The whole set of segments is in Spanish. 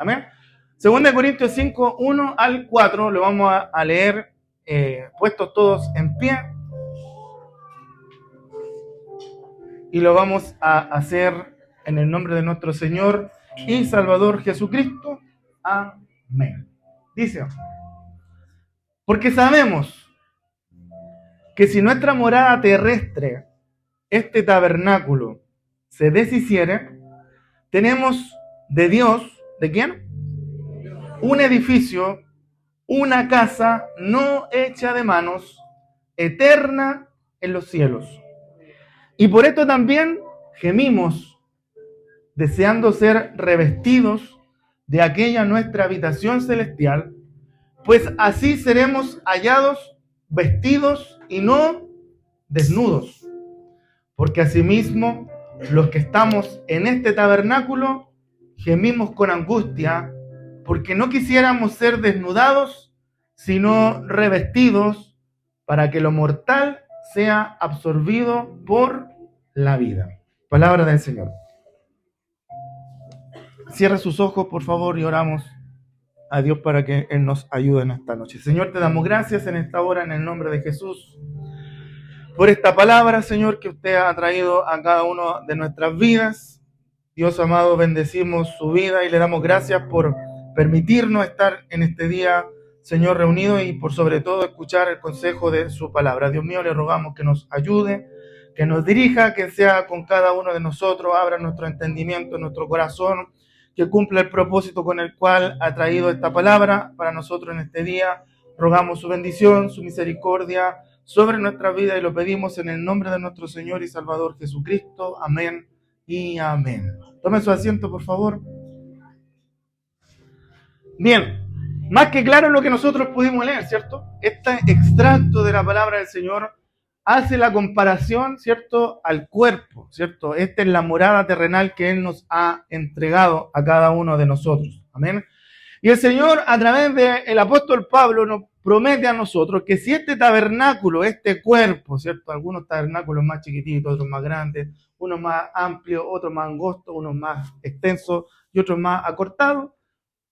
Amén. 2 Corintios 5, 1 al 4, lo vamos a leer puestos todos en pie. Y lo vamos a hacer en el nombre de nuestro Señor y Salvador Jesucristo. Amén. Dice, porque sabemos que si nuestra morada terrestre, este tabernáculo, se deshiciere, tenemos de Dios, ¿de quién? Un edificio, una casa no hecha de manos, eterna en los cielos. Y por esto también gemimos, deseando ser revestidos de aquella nuestra habitación celestial, pues así seremos hallados vestidos y no desnudos. Porque asimismo, los que estamos en este tabernáculo, gemimos con angustia, porque no quisiéramos ser desnudados, sino revestidos, para que lo mortal sea absorbido por la vida. Palabra del Señor. Cierra sus ojos, por favor, y oramos a Dios para que Él nos ayude en esta noche. Señor, te damos gracias en esta hora, en el nombre de Jesús, por esta palabra, Señor, que usted ha traído a cada uno de nuestras vidas. Dios amado, bendecimos su vida y le damos gracias por permitirnos estar en este día, Señor, reunido y por sobre todo escuchar el consejo de su palabra. Dios mío, le rogamos que nos ayude, que nos dirija, que sea con cada uno de nosotros, abra nuestro entendimiento, nuestro corazón, que cumpla el propósito con el cual ha traído esta palabra para nosotros en este día. Rogamos su bendición, su misericordia sobre nuestra vida y lo pedimos en el nombre de nuestro Señor y Salvador Jesucristo. Amén y amén. Tomen su asiento, por favor. Bien, más que claro lo que nosotros pudimos leer, ¿cierto? Este extracto de la palabra del Señor hace la comparación, ¿cierto?, al cuerpo, ¿cierto? Esta es la morada terrenal que Él nos ha entregado a cada uno de nosotros. Amén. Y el Señor, a través del apóstol Pablo, nos promete a nosotros que si este tabernáculo, este cuerpo, ¿cierto? Algunos tabernáculos más chiquititos, otros más grandes, unos más amplios, otros más angostos, unos más extensos y otros más acortados,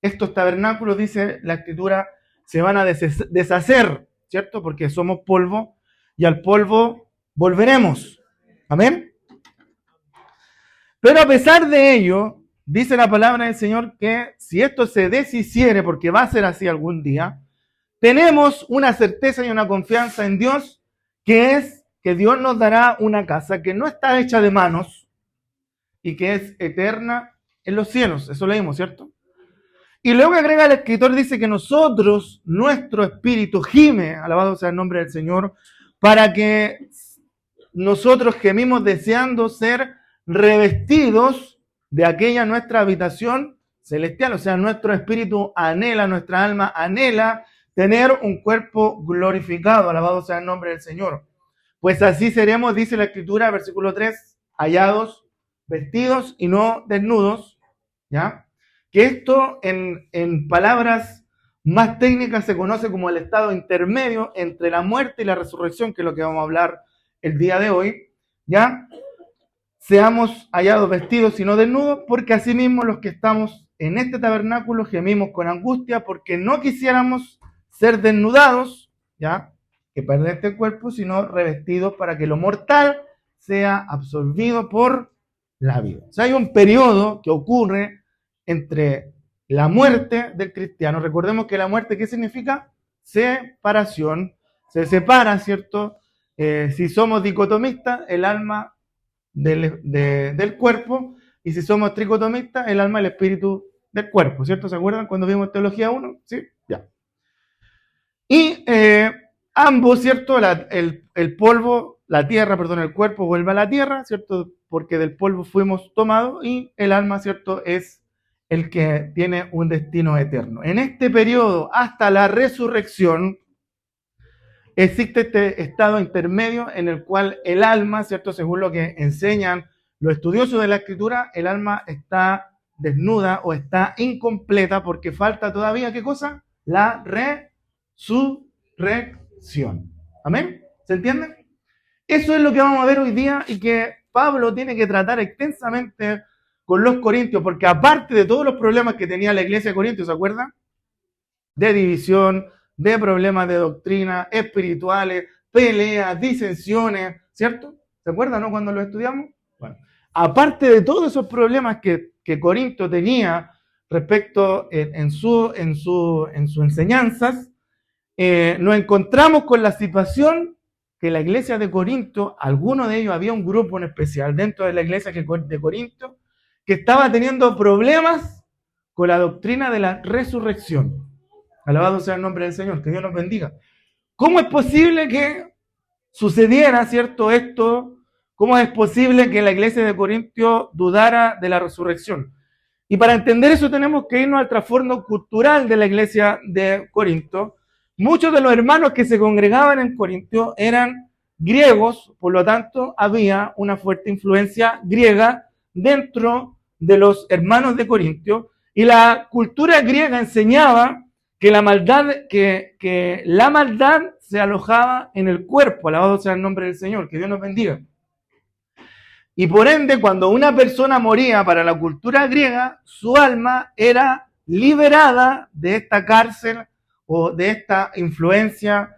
estos tabernáculos, dice la Escritura, se van a deshacer, ¿cierto? Porque somos polvo y al polvo volveremos. Amén. Pero a pesar de ello, dice la palabra del Señor que si esto se deshiciere, porque va a ser así algún día, tenemos una certeza y una confianza en Dios, que es que Dios nos dará una casa que no está hecha de manos y que es eterna en los cielos. Eso leímos, ¿cierto? Y luego agrega el escritor, dice que nosotros, nuestro espíritu gime, alabado sea el nombre del Señor, para que nosotros gemimos deseando ser revestidos de aquella nuestra habitación celestial. O sea, nuestro espíritu anhela, nuestra alma anhela tener un cuerpo glorificado, alabado sea el nombre del Señor. Pues así seremos, dice la Escritura, versículo 3, hallados, vestidos y no desnudos, ¿ya? Que esto en palabras más técnicas se conoce como el estado intermedio entre la muerte y la resurrección, que es lo que vamos a hablar el día de hoy, ¿ya? Seamos hallados vestidos y no desnudos, porque asimismo los que estamos en este tabernáculo gemimos con angustia, porque no quisiéramos ser desnudados, ¿ya?, que perder este cuerpo, sino revestidos para que lo mortal sea absorbido por la vida. O sea, hay un periodo que ocurre entre la muerte del cristiano. Recordemos que la muerte, ¿qué significa? Separación. Se separa, ¿cierto? Si somos dicotomistas, el alma del cuerpo, y si somos tricotomistas, el alma y el espíritu del cuerpo, ¿cierto? ¿Se acuerdan cuando vimos Teología 1? Sí, ya. Y ambos, ¿cierto? El polvo, la tierra, perdón, el cuerpo vuelve a la tierra, ¿cierto? Porque del polvo fuimos tomados, y el alma, ¿cierto?, es el que tiene un destino eterno. En este periodo, hasta la resurrección, existe este estado intermedio en el cual el alma, ¿cierto?, según lo que enseñan los estudiosos de la Escritura, el alma está desnuda o está incompleta porque falta todavía, ¿qué cosa? La resurrección. ¿Amén? ¿Se entiende? Eso es lo que vamos a ver hoy día y que Pablo tiene que tratar extensamente con los corintios, porque aparte de todos los problemas que tenía la iglesia de Corintios, ¿se acuerdan? De división, de problemas de doctrina, espirituales, peleas, disensiones, ¿cierto? ¿Se acuerdan, no? Cuando lo estudiamos. Bueno, aparte de todos esos problemas que Corinto tenía respecto en sus enseñanzas, nos encontramos con la situación que la iglesia de Corinto, alguno de ellos, había un grupo en especial dentro de la iglesia de Corinto, que estaba teniendo problemas con la doctrina de la resurrección. Alabado sea el nombre del Señor, que Dios nos bendiga. ¿Cómo es posible que sucediera, cierto, esto? ¿Cómo es posible que la iglesia de Corinto dudara de la resurrección? Y para entender eso tenemos que irnos al trasfondo cultural de la iglesia de Corinto. Muchos de los hermanos que se congregaban en Corinto eran griegos, por lo tanto había una fuerte influencia griega dentro de los hermanos de Corinto, y la cultura griega enseñaba que la maldad se alojaba en el cuerpo. Alabado sea el nombre del Señor, que Dios nos bendiga. Y por ende, cuando una persona moría, para la cultura griega, su alma era liberada de esta cárcel o de esta influencia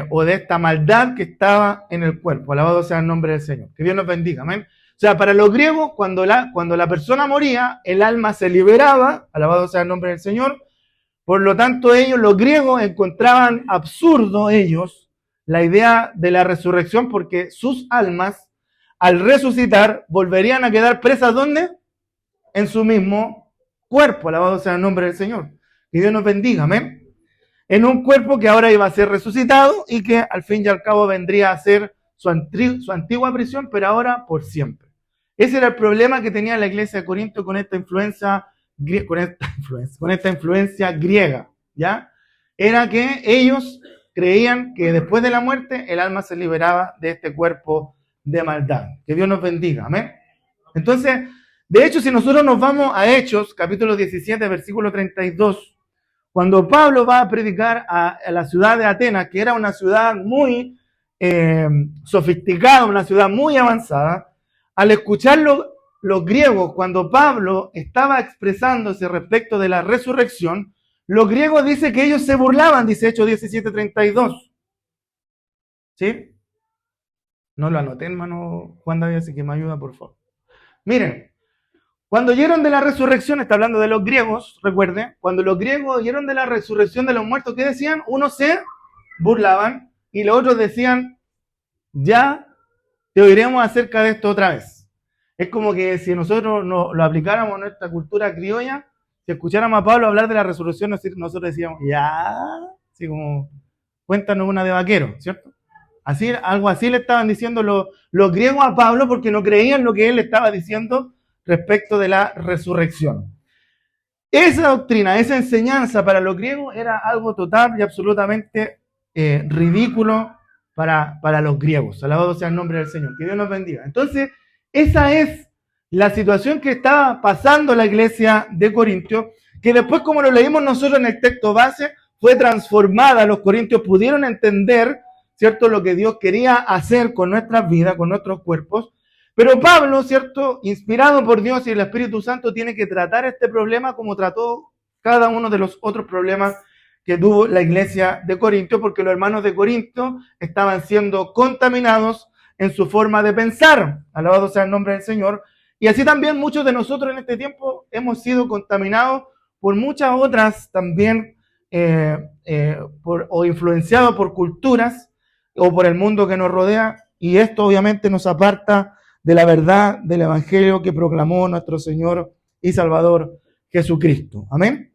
o de esta maldad que estaba en el cuerpo. Alabado sea el nombre del Señor. Que Dios nos bendiga. Amén. O sea, para los griegos, cuando la persona moría, el alma se liberaba. Alabado sea el nombre del Señor. Por lo tanto, los griegos, encontraban absurdo la idea de la resurrección, porque sus almas, al resucitar, volverían a quedar presas, ¿dónde? En su mismo cuerpo. Alabado sea el nombre del Señor. Que Dios nos bendiga, amén. En un cuerpo que ahora iba a ser resucitado y que al fin y al cabo vendría a ser su antigua prisión, pero ahora por siempre. Ese era el problema que tenía la iglesia de Corinto con esta influencia griega, ¿ya? Era que ellos creían que después de la muerte el alma se liberaba de este cuerpo de maldad. Que Dios nos bendiga, amén. Entonces, de hecho, si nosotros nos vamos a Hechos, capítulo 17, versículo 32, cuando Pablo va a predicar a la ciudad de Atenas, que era una ciudad muy sofisticada, una ciudad muy avanzada, al escucharlo los griegos, cuando Pablo estaba expresándose respecto de la resurrección, los griegos dicen que ellos se burlaban, dice Hechos 17:32. ¿Sí? No lo anoté, hermano Juan David, así que me ayuda, por favor. Miren, cuando oyeron de la resurrección, está hablando de los griegos, recuerden, cuando los griegos oyeron de la resurrección de los muertos, ¿qué decían? Unos se burlaban y los otros decían, ya te oiremos acerca de esto otra vez. Es como que si nosotros lo aplicáramos a nuestra cultura criolla, si escucháramos a Pablo hablar de la resurrección, nosotros decíamos, ya, así como, cuéntanos una de vaquero, ¿cierto? Así, algo así le estaban diciendo los griegos a Pablo, porque no creían lo que él estaba diciendo respecto de la resurrección. Esa doctrina, esa enseñanza para los griegos era algo total y absolutamente ridículo para los griegos. Alabado sea el nombre del Señor. Que Dios nos bendiga. Entonces, esa es la situación que estaba pasando la iglesia de Corintios, que después, como lo leímos nosotros en el texto base, fue transformada. Los corintios pudieron entender, ¿cierto?, lo que Dios quería hacer con nuestras vidas, con nuestros cuerpos. Pero Pablo, ¿cierto?, inspirado por Dios y el Espíritu Santo, tiene que tratar este problema como trató cada uno de los otros problemas que tuvo la iglesia de Corinto, porque los hermanos de Corinto estaban siendo contaminados en su forma de pensar. Alabado sea el nombre del Señor. Y así también muchos de nosotros en este tiempo hemos sido contaminados por muchas otras también, o influenciados por culturas o por el mundo que nos rodea. Y esto obviamente nos aparta de la verdad del Evangelio que proclamó nuestro Señor y Salvador Jesucristo. Amén.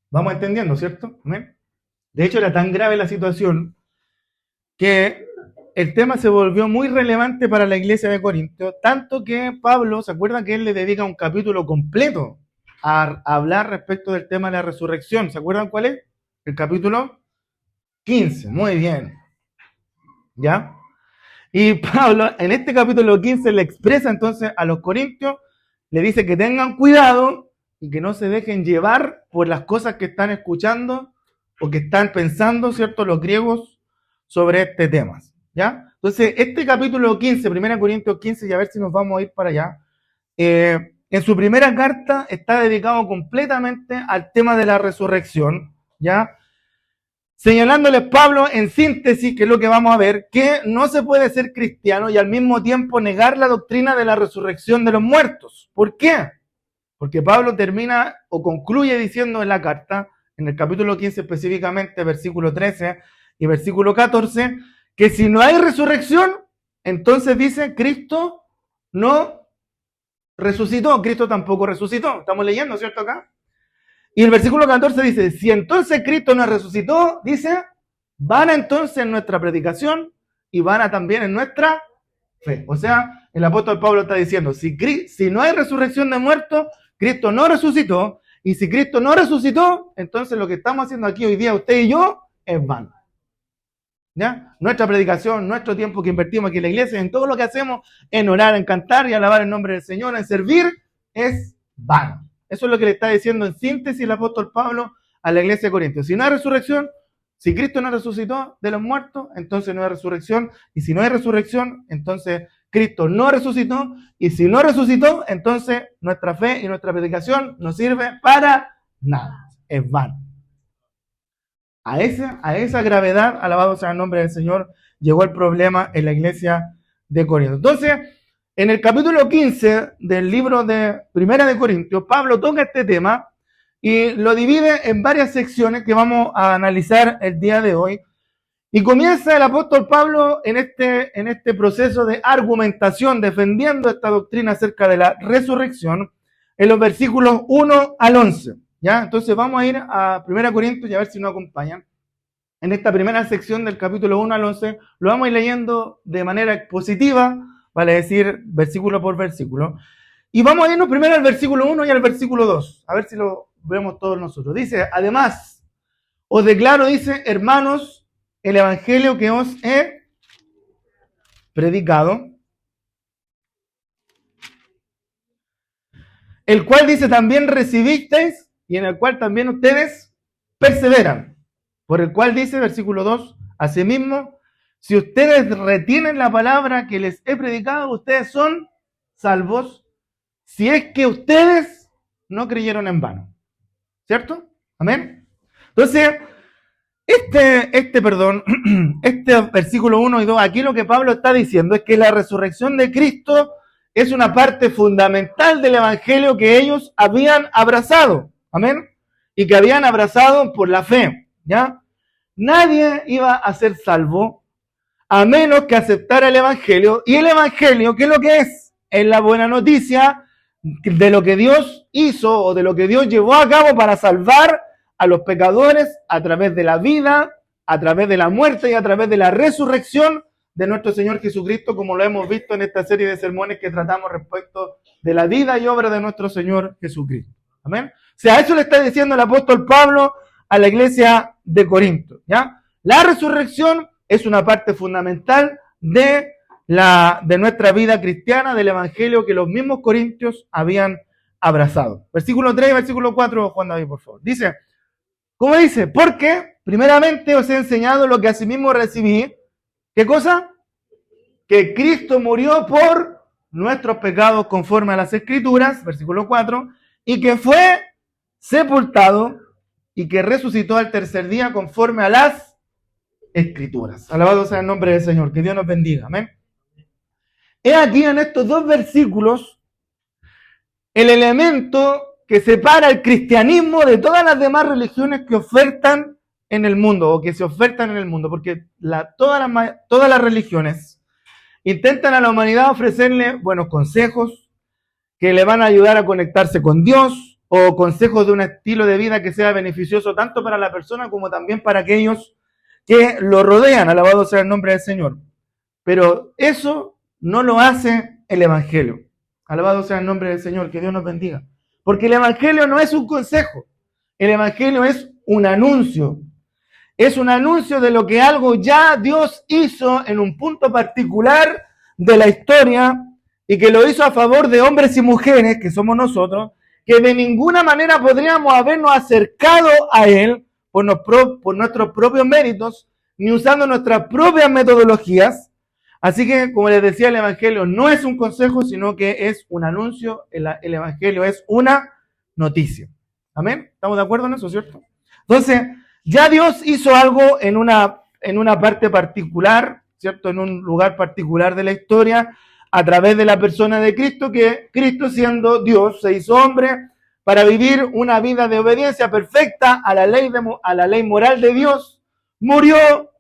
Vamos entendiendo, ¿cierto? Amén. De hecho, era tan grave la situación que el tema se volvió muy relevante para la iglesia de Corinto, tanto que Pablo, ¿se acuerdan que él le dedica un capítulo completo a hablar respecto del tema de la resurrección? ¿Se acuerdan cuál es? El capítulo 15, muy bien. ¿Ya? Y Pablo en este capítulo 15 le expresa entonces a los corintios, le dice que tengan cuidado y que no se dejen llevar por las cosas que están escuchando o que están pensando, ¿cierto?, los griegos sobre este tema. ¿Ya? Entonces, este capítulo 15, 1 Corintios 15, y a ver si nos vamos a ir para allá, en su primera carta está dedicado completamente al tema de la resurrección, ¿ya? Señalándoles Pablo en síntesis, que es lo que vamos a ver, que no se puede ser cristiano y al mismo tiempo negar la doctrina de la resurrección de los muertos. ¿Por qué? Porque Pablo termina o concluye diciendo en la carta, en el capítulo 15 específicamente, versículo 13 y versículo 14, que si no hay resurrección, entonces dice, Cristo no resucitó, Cristo tampoco resucitó. Estamos leyendo, ¿cierto? Acá. Y el versículo 14 dice, si entonces Cristo no resucitó, dice, vana entonces en nuestra predicación y vana también en nuestra fe. O sea, el apóstol Pablo está diciendo, si no hay resurrección de muertos, Cristo no resucitó, y si Cristo no resucitó, entonces lo que estamos haciendo aquí hoy día, usted y yo, es vano. ¿Ya? Nuestra predicación, nuestro tiempo que invertimos aquí en la iglesia, en todo lo que hacemos, en orar, en cantar y alabar el nombre del Señor, en servir, es vano. Eso es lo que le está diciendo en síntesis el apóstol Pablo a la iglesia de Corintios. Si no hay resurrección, si Cristo no resucitó de los muertos, entonces no hay resurrección. Y si no hay resurrección, entonces Cristo no resucitó. Y si no resucitó, entonces nuestra fe y nuestra predicación no sirve para nada. Es vano. A esa gravedad, alabado sea el nombre del Señor, llegó el problema en la iglesia de Corintios. Entonces, en el capítulo 15 del libro de Primera de Corintios, Pablo toca este tema y lo divide en varias secciones que vamos a analizar el día de hoy. Y comienza el apóstol Pablo en este proceso de argumentación, defendiendo esta doctrina acerca de la resurrección, en los versículos 1 al 11. ¿Ya? Entonces vamos a ir a 1 Corintios y a ver si nos acompañan. En esta primera sección del capítulo 1 al 11, lo vamos a ir leyendo de manera expositiva, vale decir, versículo por versículo. Y vamos a irnos primero al versículo 1 y al versículo 2, a ver si lo vemos todos nosotros. Dice, además, os declaro, dice, hermanos, el evangelio que os he predicado, el cual dice también recibisteis y en el cual también ustedes perseveran. Por el cual dice, versículo 2, asimismo, si ustedes retienen la palabra que les he predicado, ustedes son salvos, si es que ustedes no creyeron en vano. ¿Cierto? Amén. Entonces, este versículo 1 y 2, aquí lo que Pablo está diciendo es que la resurrección de Cristo es una parte fundamental del evangelio que ellos habían abrazado. Amén. Y que habían abrazado por la fe. ¿Ya? Nadie iba a ser salvo a menos que aceptara el evangelio. Y el evangelio, ¿qué es lo que es? Es la buena noticia de lo que Dios hizo o de lo que Dios llevó a cabo para salvar a los pecadores a través de la vida, a través de la muerte y a través de la resurrección de nuestro Señor Jesucristo, como lo hemos visto en esta serie de sermones que tratamos respecto de la vida y obra de nuestro Señor Jesucristo. Amén. O sea, eso le está diciendo el apóstol Pablo a la iglesia de Corinto, ¿ya? La resurrección es una parte fundamental de nuestra vida cristiana, del evangelio que los mismos corintios habían abrazado. Versículo 3 y versículo 4, Juan David, por favor. Dice, ¿cómo dice? Porque primeramente os he enseñado lo que asimismo recibí. ¿Qué cosa? Que Cristo murió por nuestros pecados conforme a las Escrituras, versículo 4, y que fue sepultado y que resucitó al tercer día conforme a las Escrituras. Alabado sea el nombre del Señor, que Dios nos bendiga, amén. He aquí en estos dos versículos el elemento que separa el cristianismo de todas las demás religiones que ofertan en el mundo o que se ofertan en el mundo, porque todas las religiones intentan a la humanidad ofrecerle buenos consejos que le van a ayudar a conectarse con Dios o consejos de un estilo de vida que sea beneficioso tanto para la persona como también para aquellos que lo rodean, alabado sea el nombre del Señor. Pero eso no lo hace el Evangelio. Alabado sea el nombre del Señor, que Dios nos bendiga. Porque el Evangelio no es un consejo, el Evangelio es un anuncio. Es un anuncio de lo que algo ya Dios hizo en un punto particular de la historia y que lo hizo a favor de hombres y mujeres, que somos nosotros, que de ninguna manera podríamos habernos acercado a Él por nuestros propios méritos, ni usando nuestras propias metodologías. Así que, como les decía, el Evangelio no es un consejo, sino que es un anuncio. El Evangelio es una noticia. ¿Amén? ¿Estamos de acuerdo en eso, cierto? Entonces, ya Dios hizo algo en una parte particular, ¿cierto? En un lugar particular de la historia, a través de la persona de Cristo, que Cristo, siendo Dios, se hizo hombre para vivir una vida de obediencia perfecta a la ley moral de Dios. Murió,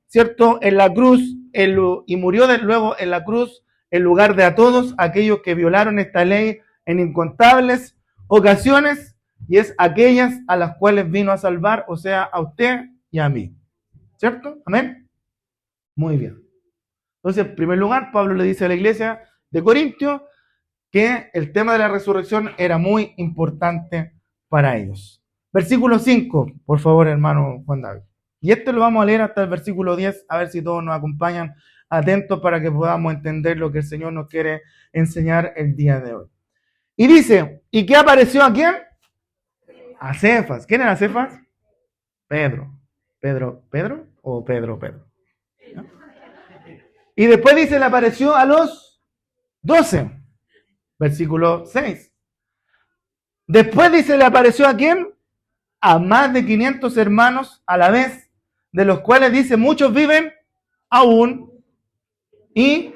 ¿cierto?, en la cruz, y murió luego en la cruz en lugar de a todos aquellos que violaron esta ley en incontables ocasiones, y es aquellas a las cuales vino a salvar, o sea, a usted y a mí. ¿Cierto? ¿Amén? Muy bien. Entonces, en primer lugar, Pablo le dice a la iglesia de Corintio que el tema de la resurrección era muy importante para ellos. Versículo 5, por favor, hermano Juan David. Y lo vamos a leer hasta el versículo 10, a ver si todos nos acompañan atentos para que podamos entender lo que el Señor nos quiere enseñar el día de hoy. Y dice, ¿y qué apareció a quién? A Cefas. ¿Quién era Cefas? Pedro. ¿Pedro o Pedro? ¿No? Y después dice, le apareció a los 12. Versículo 6. Después dice, le apareció a quién? A más de 500 hermanos a la vez, de los cuales dice, muchos viven aún y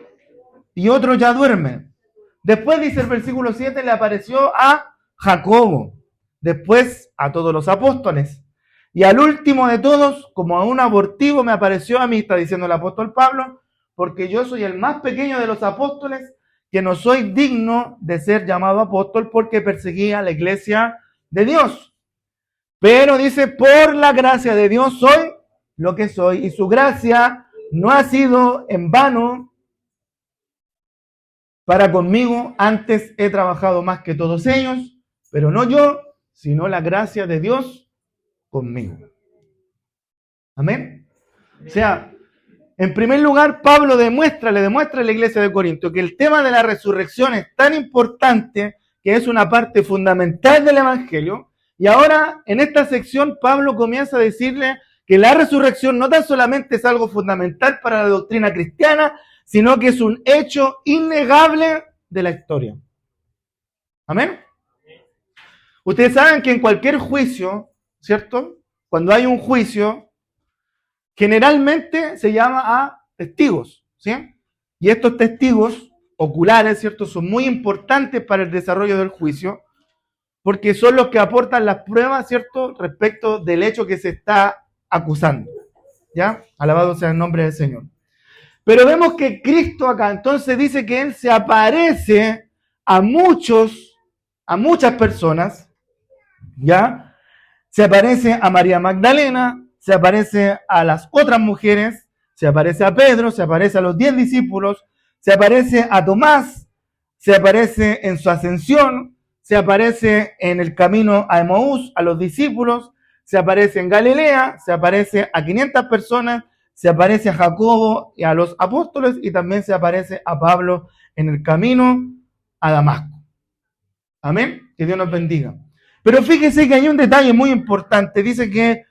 otros ya duermen. Después dice el versículo 7, le apareció a Jacobo, después a todos los apóstoles, y al último de todos, como a un abortivo, me apareció a mí, está diciendo el apóstol Pablo, porque yo soy el más pequeño de los apóstoles, que no soy digno de ser llamado apóstol porque perseguía a la iglesia de Dios. Pero dice, por la gracia de Dios soy lo que soy, y su gracia no ha sido en vano para conmigo. Antes he trabajado más que todos ellos, pero no yo, sino la gracia de Dios conmigo. Amén. O sea, en primer lugar, Pablo le demuestra a la iglesia de Corinto que el tema de la resurrección es tan importante que es una parte fundamental del Evangelio. Y ahora, en esta sección, Pablo comienza a decirle que la resurrección no tan solamente es algo fundamental para la doctrina cristiana, sino que es un hecho innegable de la historia. ¿Amén? Ustedes saben que en cualquier juicio, ¿cierto? Cuando hay un juicio, generalmente se llama a testigos, ¿sí? Y estos testigos oculares, ¿cierto?, son muy importantes para el desarrollo del juicio, porque son los que aportan las pruebas, ¿cierto?, respecto del hecho que se está acusando. ¿Ya? Alabado sea el nombre del Señor. Pero vemos que Cristo acá entonces dice que Él se aparece a muchas personas, ¿ya? Se aparece a María Magdalena, se aparece a las otras mujeres, se aparece a Pedro, se aparece a los 10 discípulos, se aparece a Tomás, se aparece en su ascensión, se aparece en el camino a Emaús, a los discípulos, se aparece en Galilea, se aparece a 500 personas, se aparece a Jacobo y a los apóstoles, y también se aparece a Pablo en el camino a Damasco. Amén. Que Dios nos bendiga. Pero fíjese que hay un detalle muy importante. Dice que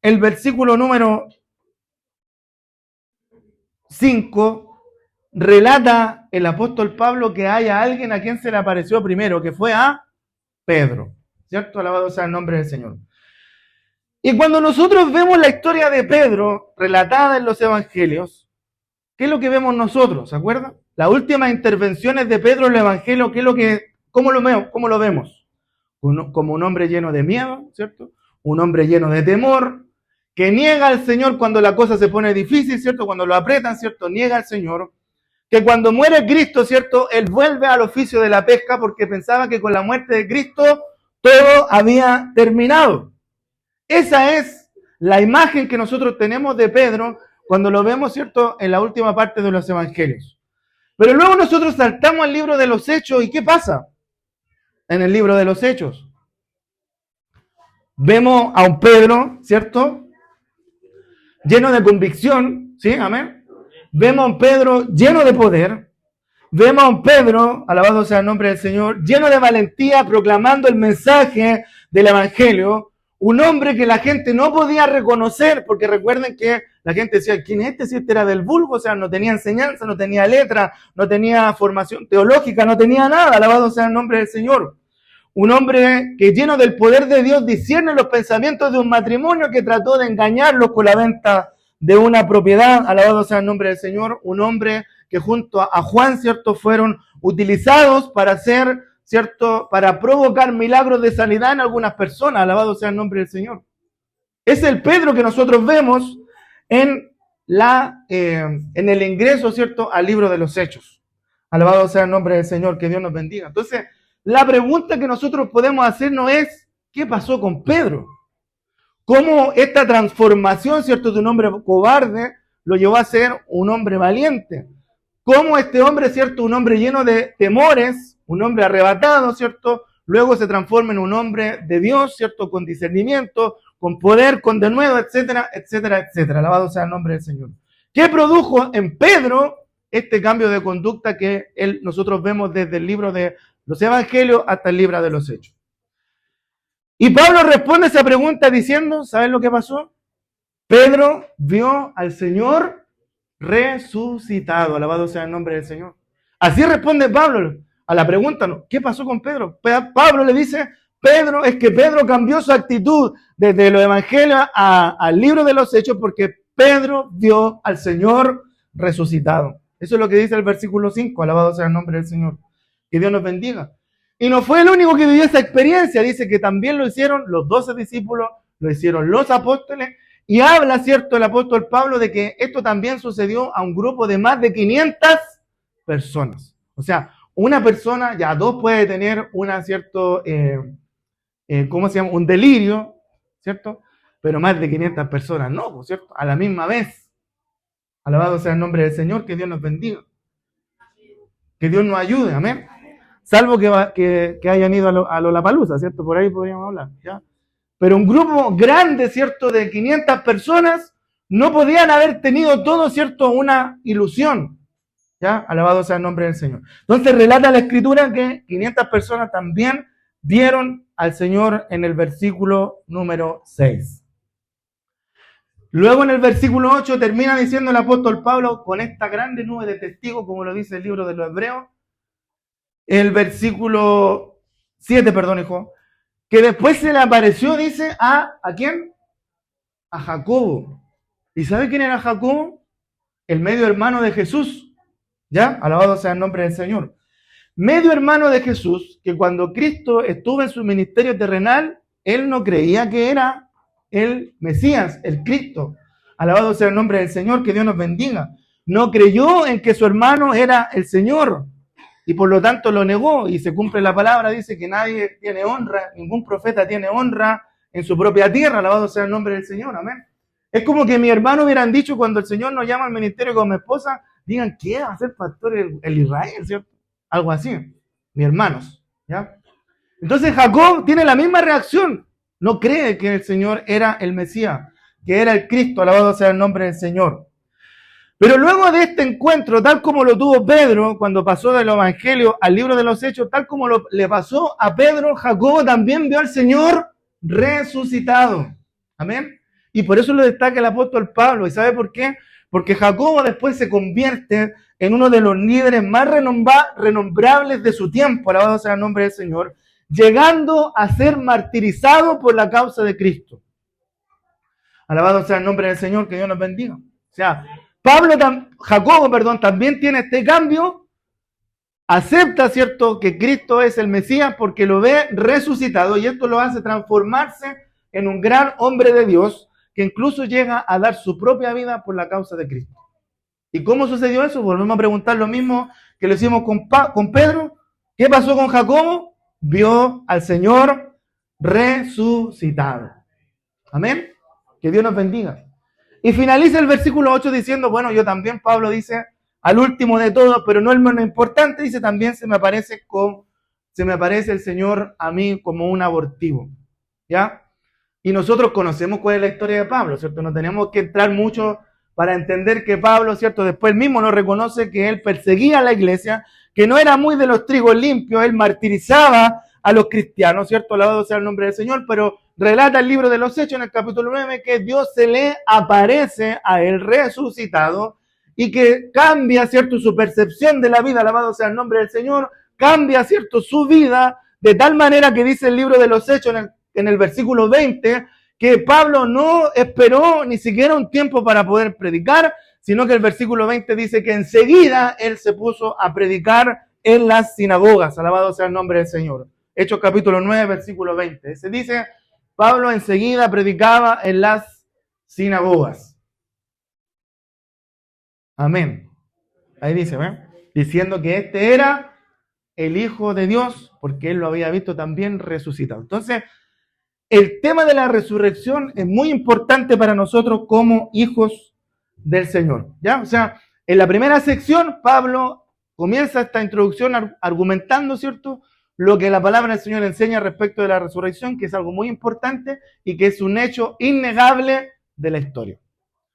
el versículo número 5 relata el apóstol Pablo que hay a alguien a quien se le apareció primero, que fue a Pedro. ¿Cierto? Alabado sea el nombre del Señor. Y cuando nosotros vemos la historia de Pedro relatada en los evangelios, ¿qué es lo que vemos nosotros? ¿Se acuerdan? Las últimas intervenciones de Pedro en el evangelio, ¿cómo lo vemos? Como un hombre lleno de miedo, ¿cierto? Un hombre lleno de temor, que niega al Señor cuando la cosa se pone difícil, ¿cierto? Cuando lo apretan, ¿cierto? Niega al Señor. Que cuando muere Cristo, ¿cierto? Él vuelve al oficio de la pesca porque pensaba que con la muerte de Cristo todo había terminado. Esa es la imagen que nosotros tenemos de Pedro cuando lo vemos, ¿cierto?, en la última parte de los evangelios. Pero luego nosotros saltamos al libro de los Hechos, ¿y qué pasa en el libro de los Hechos? Vemos a un Pedro, ¿cierto?, lleno de convicción, ¿sí? Amén. Vemos a un Pedro lleno de poder. Vemos a un Pedro, alabado sea el nombre del Señor, lleno de valentía, proclamando el mensaje del evangelio. un hombre que la gente no podía reconocer, porque recuerden que la gente decía, ¿quién es este? Si este era del vulgo, o sea, no tenía enseñanza, no tenía letra, no tenía formación teológica, no tenía nada, alabado sea el nombre del Señor. Un hombre que lleno del poder de Dios discierne los pensamientos de un matrimonio que trató de engañarlos con la venta de una propiedad, alabado sea el nombre del Señor. Un hombre que junto a Juan, ¿cierto?, fueron utilizados para hacer, ¿cierto?, para provocar milagros de sanidad en algunas personas, alabado sea el nombre del Señor. Es el Pedro que nosotros vemos en el ingreso, ¿cierto?, al libro de los Hechos. Alabado sea el nombre del Señor, que Dios nos bendiga. Entonces, la pregunta que nosotros podemos hacer no es, ¿qué pasó con Pedro? ¿Cómo esta transformación, ¿cierto?, de un hombre cobarde lo llevó a ser un hombre valiente? ¿Cómo este hombre, ¿cierto?, un hombre lleno de temores, un hombre arrebatado, ¿cierto?, luego se transforma en un hombre de Dios, ¿cierto?, con discernimiento, con poder, con denuedo, etcétera, etcétera, etcétera. Alabado sea el nombre del Señor. ¿Qué produjo en Pedro este cambio de conducta que nosotros vemos desde el libro de los Evangelios hasta el libro de los Hechos? Y Pablo responde a esa pregunta diciendo, ¿saben lo que pasó? Pedro vio al Señor resucitado. Alabado sea el nombre del Señor. Así responde Pablo a la pregunta, ¿qué pasó con Pedro? Pablo le dice, es que Pedro cambió su actitud desde los Evangelios al libro de los Hechos porque Pedro vio al Señor resucitado. Eso es lo que dice el versículo 5, alabado sea el nombre del Señor. Que Dios nos bendiga. Y no fue el único que vivió esa experiencia, dice que también lo hicieron los 12 discípulos, lo hicieron los apóstoles, y habla, ¿cierto?, el apóstol Pablo de que esto también sucedió a un grupo de más de 500 personas. O sea, una persona, ya dos puede tener una cierto, ¿cómo se llama? Un delirio, ¿cierto? Pero más de 500 personas, no, ¿cierto? A la misma vez. Alabado sea el nombre del Señor, que Dios nos bendiga. Que Dios nos ayude, amén. Salvo que hayan ido a Lollapalooza, ¿cierto? Por ahí podríamos hablar, ¿ya? Pero un grupo grande, ¿cierto?, de 500 personas, no podían haber tenido todo, ¿cierto?, una ilusión, ¿ya? Alabado sea el nombre del Señor. Entonces relata la Escritura que 500 personas también vieron al Señor en el versículo número 6. Luego en el versículo 8 termina diciendo el apóstol Pablo, con esta grande nube de testigos, como lo dice el libro de los Hebreos, el versículo 7, que después se le apareció, dice, ¿a quién? A Jacobo. ¿Y sabe quién era Jacobo? El medio hermano de Jesús. ¿Ya? Alabado sea el nombre del Señor. Medio hermano de Jesús, que cuando Cristo estuvo en su ministerio terrenal, él no creía que era el Mesías, el Cristo. Alabado sea el nombre del Señor, que Dios nos bendiga. No creyó en que su hermano era el Señor. Y por lo tanto lo negó, y se cumple la palabra, dice que nadie tiene honra, ningún profeta tiene honra en su propia tierra, alabado sea el nombre del Señor, amén. Es como que mi hermano hubieran dicho cuando el Señor nos llama al ministerio con mi esposa, digan, ¿qué va a ser pastor el Israel, cierto? Algo así, mis hermanos, ¿ya? Entonces Jacob tiene la misma reacción, no cree que el Señor era el Mesías, que era el Cristo, alabado sea el nombre del Señor. Pero luego de este encuentro, tal como lo tuvo Pedro cuando pasó del Evangelio al libro de los Hechos, tal como le pasó a Pedro, Jacobo también vio al Señor resucitado. Amén. Y por eso lo destaca el apóstol Pablo. ¿Y sabe por qué? Porque Jacobo después se convierte en uno de los líderes más renombrables de su tiempo, alabado sea el nombre del Señor, llegando a ser martirizado por la causa de Cristo. Alabado sea el nombre del Señor, que Dios nos bendiga. O sea, Jacobo, también tiene este cambio, acepta, ¿cierto?, que Cristo es el Mesías porque lo ve resucitado y esto lo hace transformarse en un gran hombre de Dios que incluso llega a dar su propia vida por la causa de Cristo. ¿Y cómo sucedió eso? Volvemos a preguntar lo mismo que lo hicimos con Pedro. ¿Qué pasó con Jacobo? Vio al Señor resucitado. Amén. Que Dios nos bendiga. Y finaliza el versículo 8 diciendo, bueno, yo también, Pablo dice, al último de todo, pero no el menos importante, dice, también se me aparece el Señor a mí como un abortivo. ¿Ya? Y nosotros conocemos cuál es la historia de Pablo, ¿cierto? No tenemos que entrar mucho para entender que Pablo, ¿cierto? Después mismo nos reconoce que él perseguía a la iglesia, que no era muy de los trigos limpios, él martirizaba a los cristianos, ¿cierto? Alabado sea el nombre del Señor, pero relata el libro de los Hechos en el capítulo 9 que Dios se le aparece a él resucitado y que cambia, ¿cierto?, su percepción de la vida, alabado sea el nombre del Señor, cambia, ¿cierto?, su vida de tal manera que dice el libro de los Hechos en el versículo 20 que Pablo no esperó ni siquiera un tiempo para poder predicar, sino que el versículo 20 dice que enseguida él se puso a predicar en las sinagogas, alabado sea el nombre del Señor. Hechos capítulo 9, versículo 20. Se dice, Pablo enseguida predicaba en las sinagogas. Amén. Ahí dice, diciendo que este era el Hijo de Dios, porque él lo había visto también resucitado. Entonces, el tema de la resurrección es muy importante para nosotros como hijos del Señor. ¿Ya? O sea, en la primera sección, Pablo comienza esta introducción argumentando, ¿cierto?, lo que la palabra del Señor enseña respecto de la resurrección, que es algo muy importante y que es un hecho innegable de la historia.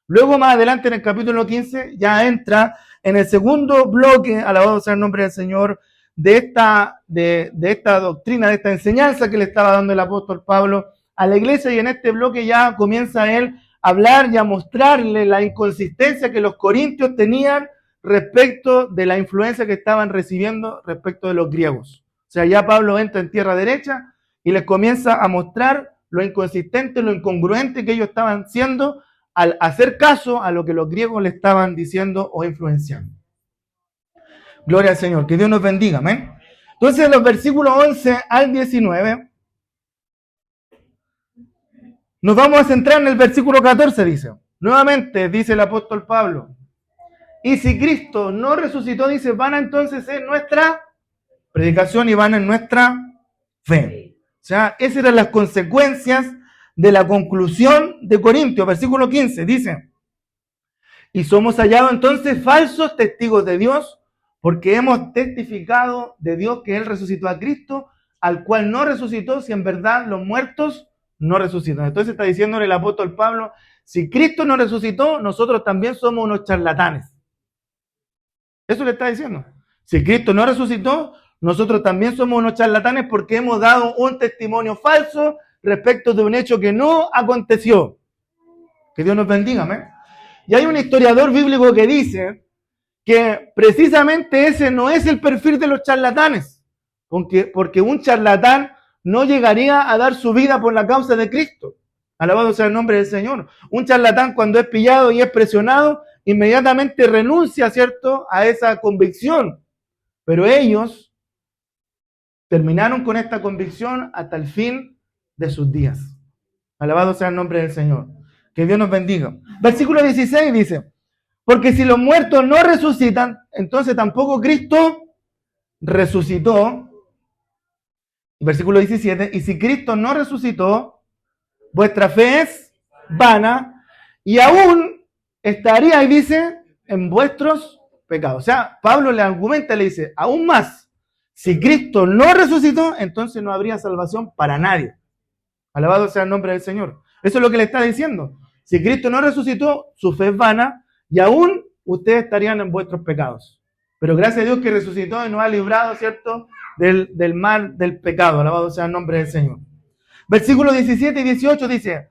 Luego, más adelante, en el capítulo 15, ya entra en el segundo bloque, alabado sea el nombre del Señor, de esta doctrina, de esta enseñanza que le estaba dando el apóstol Pablo a la iglesia, y en este bloque ya comienza él a hablar y a mostrarle la inconsistencia que los corintios tenían respecto de la influencia que estaban recibiendo respecto de los griegos. O sea, ya Pablo entra en tierra derecha y les comienza a mostrar lo inconsistente, lo incongruente que ellos estaban siendo al hacer caso a lo que los griegos le estaban diciendo o influenciando. Gloria al Señor, que Dios nos bendiga, amén. Entonces, en los versículos 11 al 19, nos vamos a centrar en el versículo 14, dice. Nuevamente, dice el apóstol Pablo, y si Cristo no resucitó, dice, van entonces en nuestra predicación y van en nuestra fe. O sea, esas eran las consecuencias de la conclusión de Corintios, versículo 15, dice, y somos hallados entonces falsos testigos de Dios, porque hemos testificado de Dios que Él resucitó a Cristo, al cual no resucitó, si en verdad los muertos no resucitan. Entonces está diciéndole el apóstol Pablo, si Cristo no resucitó, nosotros también somos unos charlatanes. Eso le está diciendo. Si Cristo no resucitó, nosotros también somos unos charlatanes porque hemos dado un testimonio falso respecto de un hecho que no aconteció. Que Dios nos bendiga, amén. Y hay un historiador bíblico que dice que precisamente ese no es el perfil de los charlatanes, porque un charlatán no llegaría a dar su vida por la causa de Cristo. Alabado sea el nombre del Señor. Un charlatán, cuando es pillado y es presionado, inmediatamente renuncia, ¿cierto?, a esa convicción. Pero ellos terminaron con esta convicción hasta el fin de sus días. Alabado sea el nombre del Señor. Que Dios nos bendiga. Versículo 16 dice, porque si los muertos no resucitan, entonces tampoco Cristo resucitó. Versículo 17, y si Cristo no resucitó, vuestra fe es vana y aún estaría, y dice, en vuestros pecados. O sea, Pablo le argumenta, le dice, aún más, si Cristo no resucitó, entonces no habría salvación para nadie. Alabado sea el nombre del Señor. Eso es lo que le está diciendo. Si Cristo no resucitó, su fe es vana y aún ustedes estarían en vuestros pecados. Pero gracias a Dios que resucitó y nos ha librado, ¿cierto?, del mal del pecado. Alabado sea el nombre del Señor. Versículos 17 y 18 dice,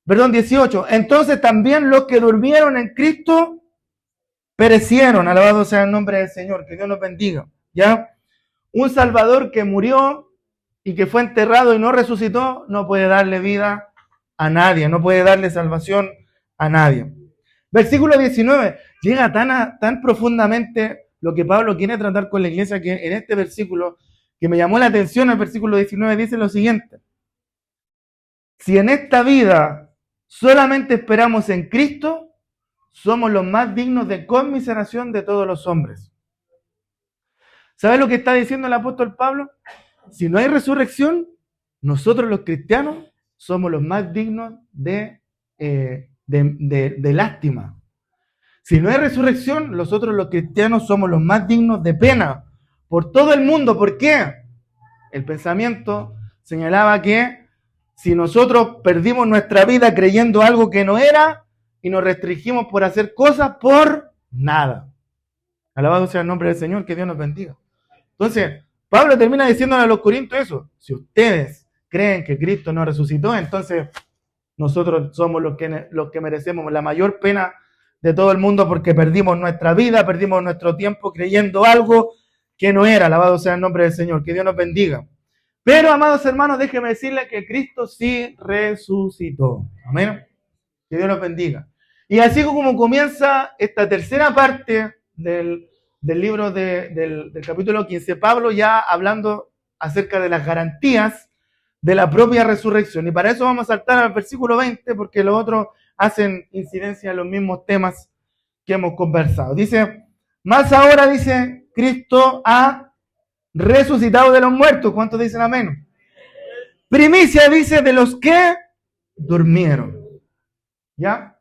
18, entonces también los que durmieron en Cristo perecieron. Alabado sea el nombre del Señor, que Dios nos bendiga. ¿Ya? Un Salvador que murió y que fue enterrado y no resucitó, no puede darle vida a nadie, no puede darle salvación a nadie. Versículo 19, llega tan profundamente lo que Pablo quiere tratar con la iglesia, que en este versículo, que me llamó la atención, el versículo 19 dice lo siguiente, si en esta vida solamente esperamos en Cristo, somos los más dignos de conmiseración de todos los hombres. ¿Sabes lo que está diciendo el apóstol Pablo? Si no hay resurrección, nosotros los cristianos somos los más dignos de lástima. Si no hay resurrección, nosotros los cristianos somos los más dignos de pena por todo el mundo. ¿Por qué? El pensamiento señalaba que si nosotros perdimos nuestra vida creyendo algo que no era y nos restringimos por hacer cosas por nada. Alabado sea el nombre del Señor, que Dios nos bendiga. Entonces, Pablo termina diciéndole a los corintios eso. Si ustedes creen que Cristo no resucitó, entonces nosotros somos los que merecemos la mayor pena de todo el mundo porque perdimos nuestra vida, perdimos nuestro tiempo creyendo algo que no era. Alabado sea el nombre del Señor, que Dios nos bendiga. Pero, amados hermanos, déjenme decirles que Cristo sí resucitó. Amén. Que Dios nos bendiga. Y así como comienza esta tercera parte del libro del capítulo 15, Pablo ya hablando acerca de las garantías de la propia resurrección. Y para eso vamos a saltar al versículo 20, porque los otros hacen incidencia en los mismos temas que hemos conversado. Dice, más ahora, dice, Cristo ha resucitado de los muertos. ¿Cuántos dicen amén? Primicia, dice, de los que durmieron. ¿Ya?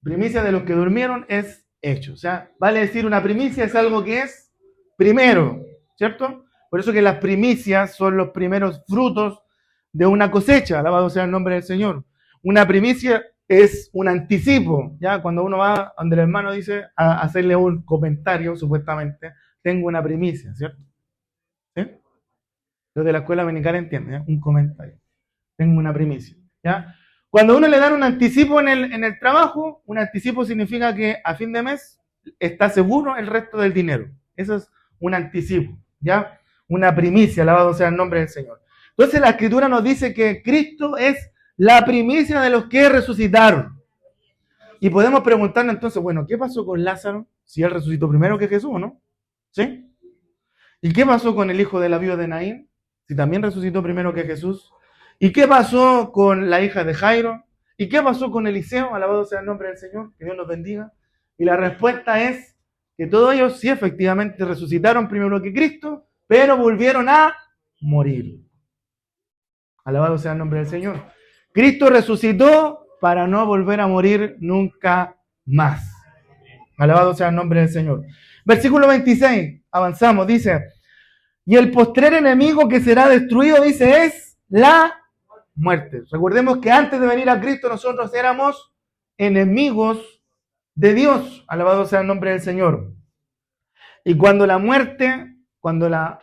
Primicia de los que durmieron es hecho. O sea, vale decir, una primicia es algo que es primero, ¿cierto? Por eso que las primicias son los primeros frutos de una cosecha. Alabado sea el nombre del Señor. Una primicia es un anticipo, ¿ya? Cuando uno va donde el hermano dice a hacerle un comentario, supuestamente, tengo una primicia, ¿cierto? ¿Sí? Los de la escuela dominical entienden, ¿ya? Un comentario. Tengo una primicia, ¿ya? Cuando uno le dan un anticipo en el trabajo, un anticipo significa que a fin de mes está seguro el resto del dinero. Eso es un anticipo, ¿ya? Una primicia, alabado sea el nombre del Señor. Entonces la Escritura nos dice que Cristo es la primicia de los que resucitaron. Y podemos preguntarnos entonces, bueno, ¿qué pasó con Lázaro? Si él resucitó primero que Jesús, ¿no? ¿Sí? ¿Y qué pasó con el hijo de la viuda de Naín? Si también resucitó primero que Jesús. ¿Y qué pasó con la hija de Jairo? ¿Y qué pasó con Eliseo? Alabado sea el nombre del Señor, que Dios nos bendiga. Y la respuesta es que todos ellos sí efectivamente resucitaron primero que Cristo, pero volvieron a morir. Alabado sea el nombre del Señor. Cristo resucitó para no volver a morir nunca más. Alabado sea el nombre del Señor. Versículo 26, avanzamos, dice, y el postrer enemigo que será destruido, dice, es la muerte. Recordemos que antes de venir a Cristo nosotros éramos enemigos de Dios. Alabado sea el nombre del Señor. Y cuando la muerte, cuando habla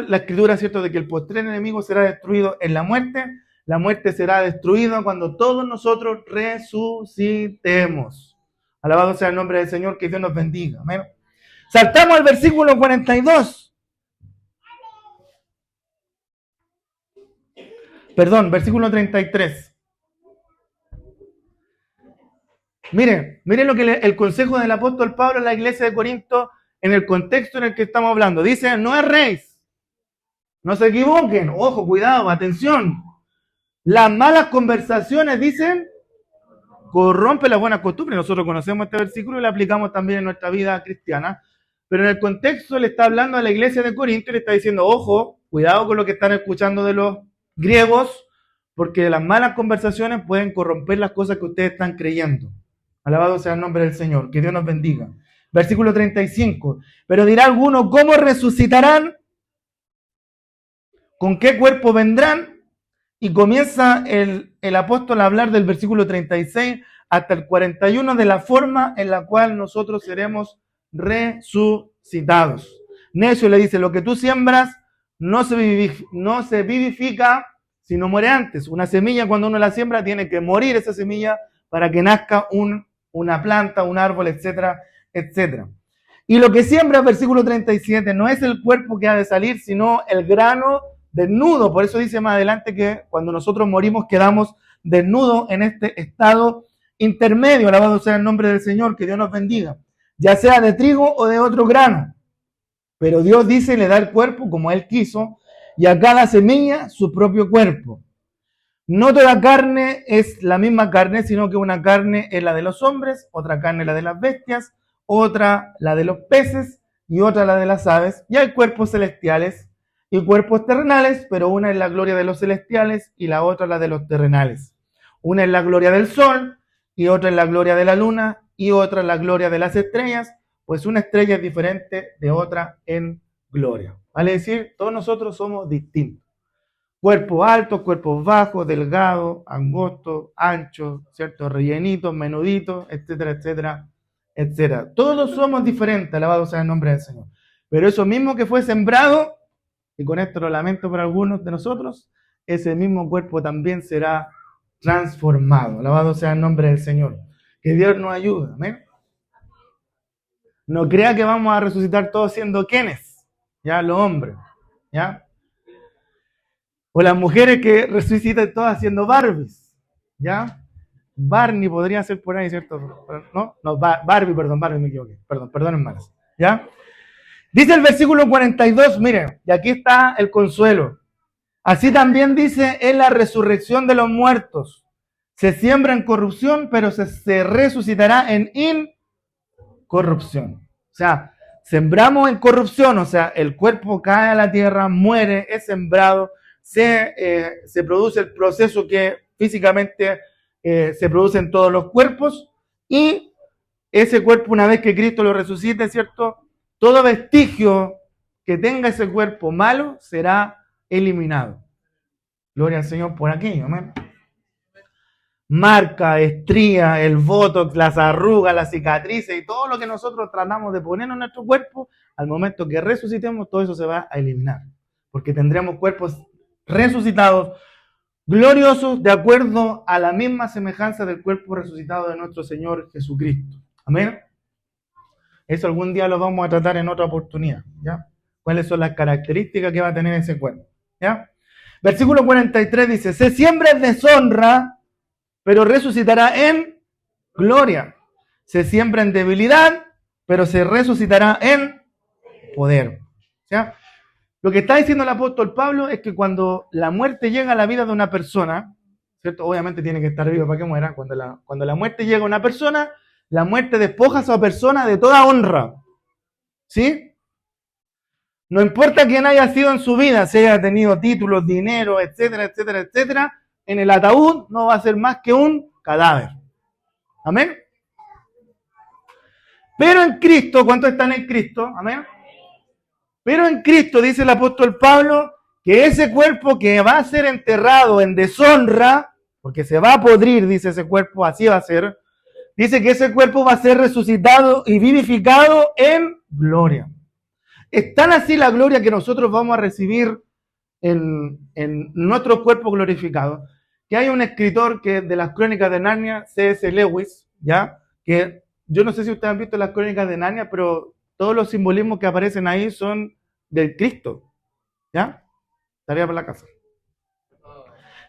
la Escritura, ¿cierto?, de que el postrer enemigo será destruido en la muerte será destruida cuando todos nosotros resucitemos. Alabado sea el nombre del Señor, que Dios nos bendiga. Amén. Saltamos al versículo 42. Perdón, versículo 33. Miren lo que el consejo del apóstol Pablo a la iglesia de Corinto en el contexto en el que estamos hablando. Dice, no erréis, no se equivoquen, ojo, cuidado, atención. Las malas conversaciones, dicen, corrompen las buenas costumbres. Nosotros conocemos este versículo y lo aplicamos también en nuestra vida cristiana. Pero en el contexto le está hablando a la iglesia de Corinto y le está diciendo, ojo, cuidado con lo que están escuchando de los griegos, porque las malas conversaciones pueden corromper las cosas que ustedes están creyendo. Alabado sea el nombre del Señor, que Dios nos bendiga. Versículo 35. Pero dirá alguno, ¿cómo resucitarán? ¿Con qué cuerpo vendrán? Y comienza el apóstol a hablar del versículo 36 hasta el 41 de la forma en la cual nosotros seremos resucitados. Necio le dice, lo que tú siembras no se vivifica si no muere antes. Una semilla, cuando uno la siembra, tiene que morir esa semilla para que nazca una planta, un árbol, etcétera, etcétera. Y lo que siembra, versículo 37, no es el cuerpo que ha de salir, sino el grano desnudo. Por eso dice más adelante que cuando nosotros morimos quedamos desnudos en este estado intermedio. Alabado sea el nombre del Señor, que Dios nos bendiga. Ya sea de trigo o de otro grano. Pero Dios dice, le da el cuerpo como Él quiso, y a cada semilla su propio cuerpo. No toda carne es la misma carne, sino que una carne es la de los hombres, otra carne la de las bestias, otra la de los peces y otra la de las aves. Y hay cuerpos celestiales y cuerpos terrenales, pero una es la gloria de los celestiales y la otra la de los terrenales. Una es la gloria del sol y otra es la gloria de la luna y otra es la gloria de las estrellas, pues una estrella es diferente de otra en gloria. Vale decir, todos nosotros somos distintos. Cuerpos altos, cuerpos bajos, delgados, angostos, anchos, ¿cierto? Rellenitos, menuditos, etcétera, etcétera, etcétera. Todos somos diferentes, alabado sea el nombre del Señor. Pero eso mismo que fue sembrado y con esto lo lamento para algunos de nosotros, ese mismo cuerpo también será transformado. Alabado sea el nombre del Señor. Que Dios nos ayude. Amén. No crea que vamos a resucitar todos siendo quienes, ya los hombres, ya. O las mujeres que resucitan todas siendo Barbies, ya. Barney podría ser por ahí, ¿cierto? No, Barbie, Barbie me equivoqué. Perdón, hermanos. ¿Ya? Dice el versículo 42, miren, y aquí está el consuelo. Así también dice en la resurrección de los muertos. Se siembra en corrupción, pero se resucitará en incorrupción. O sea, sembramos en corrupción, o sea, el cuerpo cae a la tierra, muere, es sembrado, se produce el proceso que físicamente se produce en todos los cuerpos, y ese cuerpo, una vez que Cristo lo resucite, ¿cierto? Todo vestigio que tenga ese cuerpo malo será eliminado. Gloria al Señor por aquello, amén. Marca, estría, el botox, las arrugas, las cicatrices y todo lo que nosotros tratamos de poner en nuestro cuerpo, al momento que resucitemos, todo eso se va a eliminar. Porque tendremos cuerpos resucitados, gloriosos, de acuerdo a la misma semejanza del cuerpo resucitado de nuestro Señor Jesucristo. Amén. Eso algún día lo vamos a tratar en otra oportunidad, ¿ya? ¿Cuáles son las características que va a tener ese cuerpo? ¿Ya? Versículo 43 dice, se siembra en deshonra, pero resucitará en gloria. Se siembra en debilidad, pero se resucitará en poder. ¿Ya? Lo que está diciendo el apóstol Pablo es que cuando la muerte llega a la vida de una persona, ¿cierto? Obviamente tiene que estar vivo para que muera. Cuando la muerte llega a una persona, la muerte despoja a esa persona de toda honra. ¿Sí? No importa quién haya sido en su vida, si haya tenido títulos, dinero, etcétera, etcétera, etcétera, en el ataúd no va a ser más que un cadáver. Amén. Pero en Cristo, ¿cuántos están en Cristo? Amén. Pero en Cristo, dice el apóstol Pablo, que ese cuerpo que va a ser enterrado en deshonra, porque se va a podrir, dice ese cuerpo, así va a ser, dice que ese cuerpo va a ser resucitado y vivificado en gloria. Es tan así la gloria que nosotros vamos a recibir en nuestro cuerpo glorificado, que hay un escritor que de las Crónicas de Narnia, C.S. Lewis, ¿ya? Que yo no sé si ustedes han visto las Crónicas de Narnia, pero todos los simbolismos que aparecen ahí son del Cristo, ¿ya? Tarea para la casa.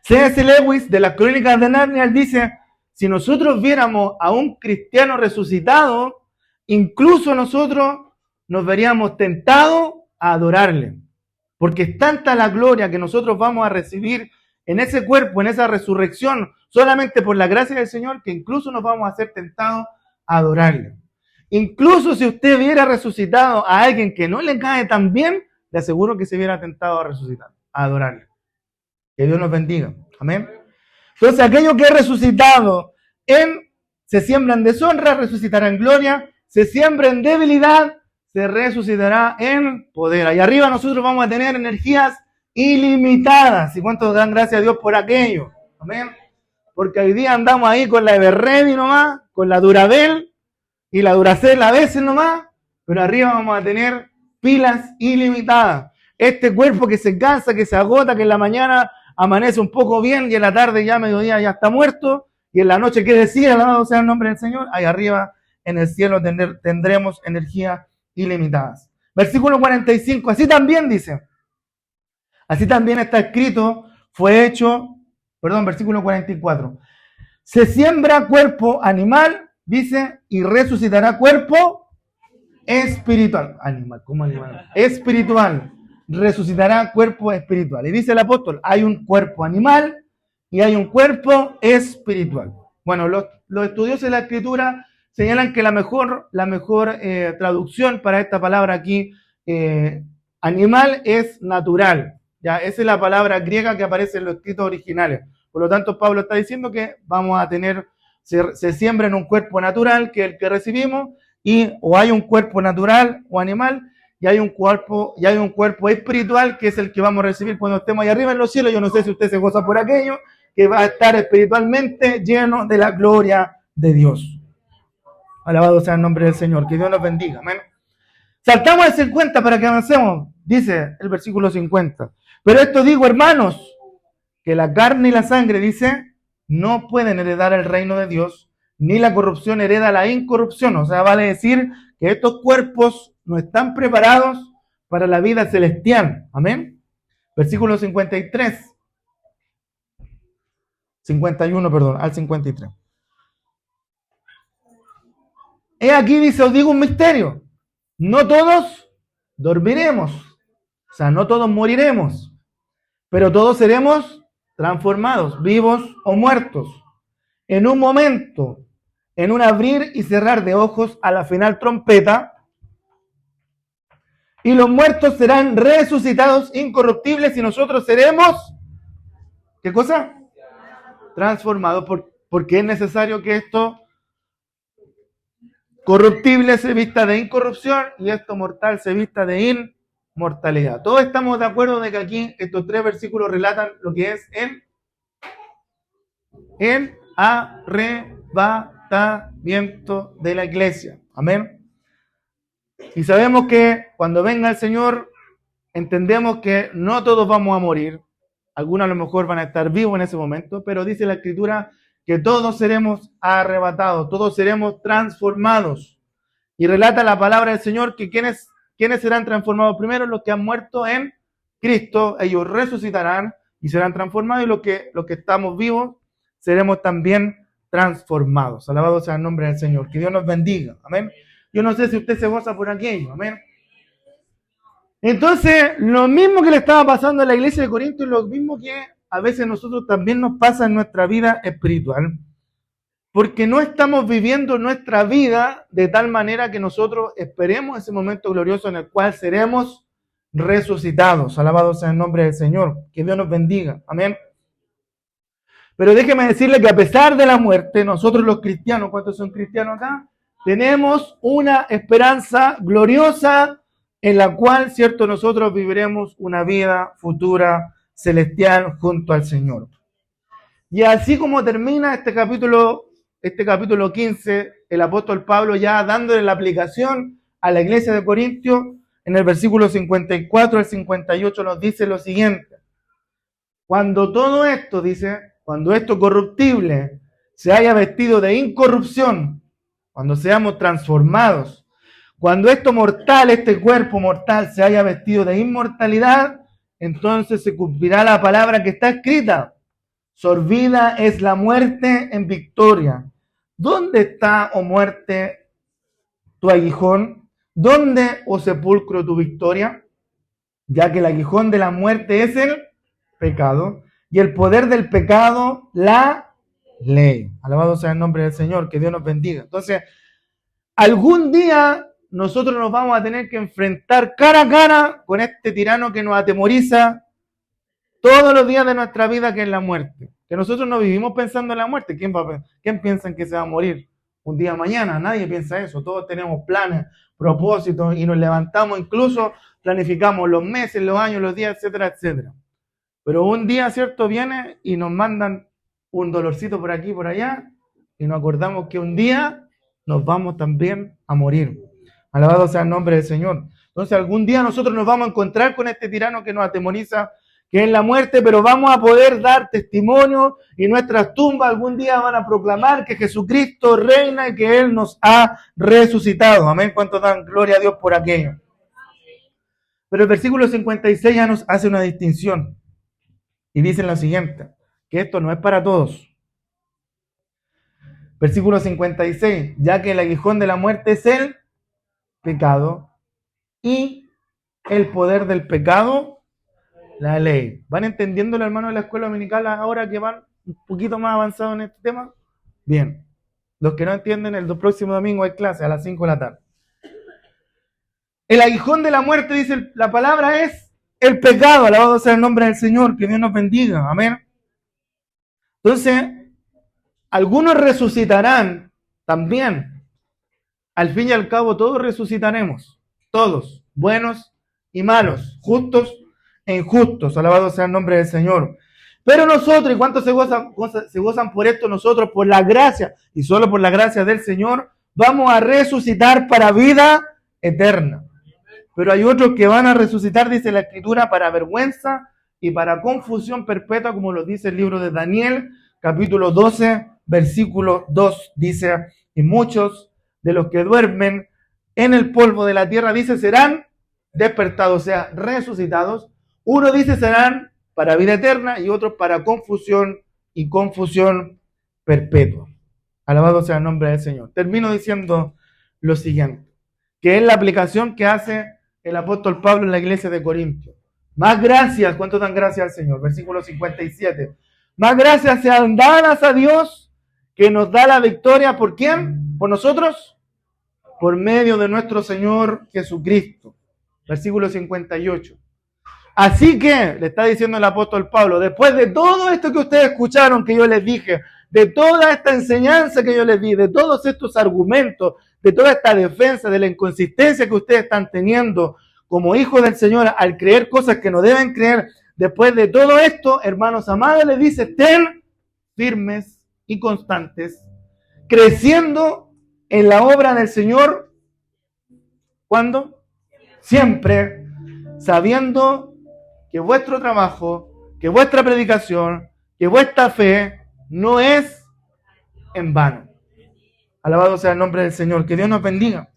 C.S. Lewis, de las Crónicas de Narnia, él dice, si nosotros viéramos a un cristiano resucitado, incluso nosotros nos veríamos tentados a adorarle. Porque es tanta la gloria que nosotros vamos a recibir en ese cuerpo, en esa resurrección, solamente por la gracia del Señor, que incluso nos vamos a ser tentados a adorarle. Incluso si usted hubiera resucitado a alguien que no le cae tan bien, le aseguro que se hubiera tentado a resucitar, a adorarle. Que Dios nos bendiga. Amén. Entonces, aquello que es resucitado se siembra en deshonra, resucitará en gloria, se siembra en debilidad, se resucitará en poder. Ahí arriba nosotros vamos a tener energías ilimitadas. ¿Y cuántos dan gracias a Dios por aquello? Amén. Porque hoy día andamos ahí con la Everready nomás, con la Durabel y la Duracell a veces nomás, pero arriba vamos a tener pilas ilimitadas. Este cuerpo que se cansa, que se agota, que en la mañana amanece un poco bien y en la tarde ya mediodía ya está muerto, y en la noche, ¿qué decir? Alabado sea el nombre del Señor. Ahí arriba en el cielo tendremos energía ilimitadas. Versículo 45, así también dice, así también está escrito, versículo 44, se siembra cuerpo animal, dice, y resucitará cuerpo espiritual. ¿Cómo animal? Espiritual, resucitará cuerpo espiritual. Y dice el apóstol, hay un cuerpo animal y hay un cuerpo espiritual. Bueno, los estudiosos de la Escritura señalan que la mejor traducción para esta palabra aquí, animal, es natural. ¿Ya? Esa es la palabra griega que aparece en los escritos originales. Por lo tanto, Pablo está diciendo que vamos a tener, se siembra en un cuerpo natural, que es el que recibimos, o hay un cuerpo natural o animal, y hay un cuerpo espiritual, que es el que vamos a recibir cuando estemos ahí arriba en los cielos. Yo no sé si usted se goza por aquello, que va a estar espiritualmente lleno de la gloria de Dios. Alabado sea el nombre del Señor. Que Dios nos bendiga. Amén. Saltamos al 50 para que avancemos. dice el versículo 50. Pero esto digo, hermanos, que la carne y la sangre, dice, no pueden heredar el reino de Dios, ni la corrupción hereda la incorrupción. O sea, vale decir que estos cuerpos no están preparados para la vida celestial. Amén. Versículo 53. 51, perdón, al 53. He aquí, dice, os digo un misterio. No todos dormiremos. O sea, no todos moriremos. Pero todos seremos transformados, vivos o muertos. En un momento, en un abrir y cerrar de ojos a la final trompeta. Y los muertos serán resucitados incorruptibles y nosotros seremos, ¿qué cosa? Transformados, porque es necesario que esto corruptible se vista de incorrupción y esto mortal se vista de inmortalidad. Todos estamos de acuerdo de que aquí estos tres versículos relatan lo que es el arrebatamiento de la iglesia. Amén. Y sabemos que cuando venga el Señor, entendemos que no todos vamos a morir. Algunos a lo mejor van a estar vivos en ese momento, pero dice la Escritura que todos seremos arrebatados, todos seremos transformados. Y relata la palabra del Señor que ¿quiénes serán transformados primero? Los que han muerto en Cristo, ellos resucitarán y serán transformados, y los que estamos vivos seremos también transformados. Alabado sea el nombre del Señor. Que Dios nos bendiga. Amén. Yo no sé si usted se goza por aquello. Amén. Entonces, lo mismo que le estaba pasando a la iglesia de Corinto es lo mismo que a veces nosotros también nos pasa en nuestra vida espiritual. Porque no estamos viviendo nuestra vida de tal manera que nosotros esperemos ese momento glorioso en el cual seremos resucitados. Alabado sea el nombre del Señor. Que Dios nos bendiga. Amén. Pero déjeme decirle que a pesar de la muerte, nosotros los cristianos, ¿cuántos son cristianos acá? Tenemos una esperanza gloriosa en la cual, cierto, nosotros viviremos una vida futura celestial junto al Señor. Y así como termina este capítulo 15, el apóstol Pablo ya dándole la aplicación a la iglesia de Corintios, en el versículo 54 al 58 nos dice lo siguiente. Cuando todo esto, dice, cuando esto corruptible se haya vestido de incorrupción, cuando seamos transformados, cuando esto mortal, este cuerpo mortal se haya vestido de inmortalidad, entonces se cumplirá la palabra que está escrita. Sorbida es la muerte en victoria. ¿Dónde está, oh muerte, tu aguijón? ¿Dónde, oh sepulcro, tu victoria? Ya que el aguijón de la muerte es el pecado y el poder del pecado la ley. Alabado sea el nombre del Señor, que Dios nos bendiga. Entonces, algún día nosotros nos vamos a tener que enfrentar cara a cara con este tirano que nos atemoriza todos los días de nuestra vida, que es la muerte. Que nosotros no vivimos pensando en la muerte. ¿Quién piensa en que se va a morir un día mañana? Nadie piensa eso. Todos tenemos planes, propósitos y nos levantamos, incluso planificamos los meses, los años, los días, etcétera, etcétera. Pero un día, ¿cierto? Viene y nos mandan un dolorcito por aquí, por allá, y nos acordamos que un día nos vamos también a morir. Alabado sea el nombre del Señor. Entonces algún día nosotros nos vamos a encontrar con este tirano que nos atemoriza, que es la muerte, pero vamos a poder dar testimonio y nuestras tumbas algún día van a proclamar que Jesucristo reina y que Él nos ha resucitado. Amén. ¿Cuántos dan gloria a Dios por aquello? Pero el versículo 56 ya nos hace una distinción y dice lo siguiente, que esto no es para todos. Versículo 56, ya que el aguijón de la muerte es el pecado y el poder del pecado, la ley. ¿Van entendiendo, hermanos de la escuela dominical, ahora que van un poquito más avanzados en este tema? Bien. Los que no entienden, el próximo domingo hay clase a las 5 de la tarde. El aguijón de la muerte, dice la palabra, es el pecado. Alabado sea el nombre del Señor, que Dios nos bendiga. Amén. Entonces, algunos resucitarán también. Al fin y al cabo, todos resucitaremos. Todos, buenos y malos, justos e injustos. Alabado sea el nombre del Señor. Pero nosotros, ¿y cuántos se gozan por esto? Nosotros, por la gracia, y solo por la gracia del Señor, vamos a resucitar para vida eterna. pero hay otros que van a resucitar, dice la Escritura, para vergüenza y para confusión perpetua, como lo dice el libro de Daniel, capítulo 12, versículo 2, dice, y muchos de los que duermen en el polvo de la tierra, dice, serán despertados, o sea, resucitados. Uno dice serán para vida eterna y otros para confusión y confusión perpetua. Alabado sea el nombre del Señor. Termino diciendo lo siguiente, que es la aplicación que hace el apóstol Pablo en la iglesia de Corintios. Más gracias, ¿cuánto dan gracias al Señor? Versículo 57. Más gracias sean dadas a Dios que nos da la victoria. ¿Por quién? ¿Por nosotros? Por medio de nuestro Señor Jesucristo. Versículo 58. Así que, le está diciendo el apóstol Pablo, después de todo esto que ustedes escucharon que yo les dije, de toda esta enseñanza que yo les di, de todos estos argumentos, de toda esta defensa, de la inconsistencia que ustedes están teniendo como hijos del Señor al creer cosas que no deben creer, después de todo esto, hermanos amados, les dice, estén firmes y constantes, creciendo en la obra del Señor. ¿Cuándo? Siempre, sabiendo que vuestro trabajo, que vuestra predicación, que vuestra fe no es en vano. Alabado sea el nombre del Señor. Que Dios nos bendiga.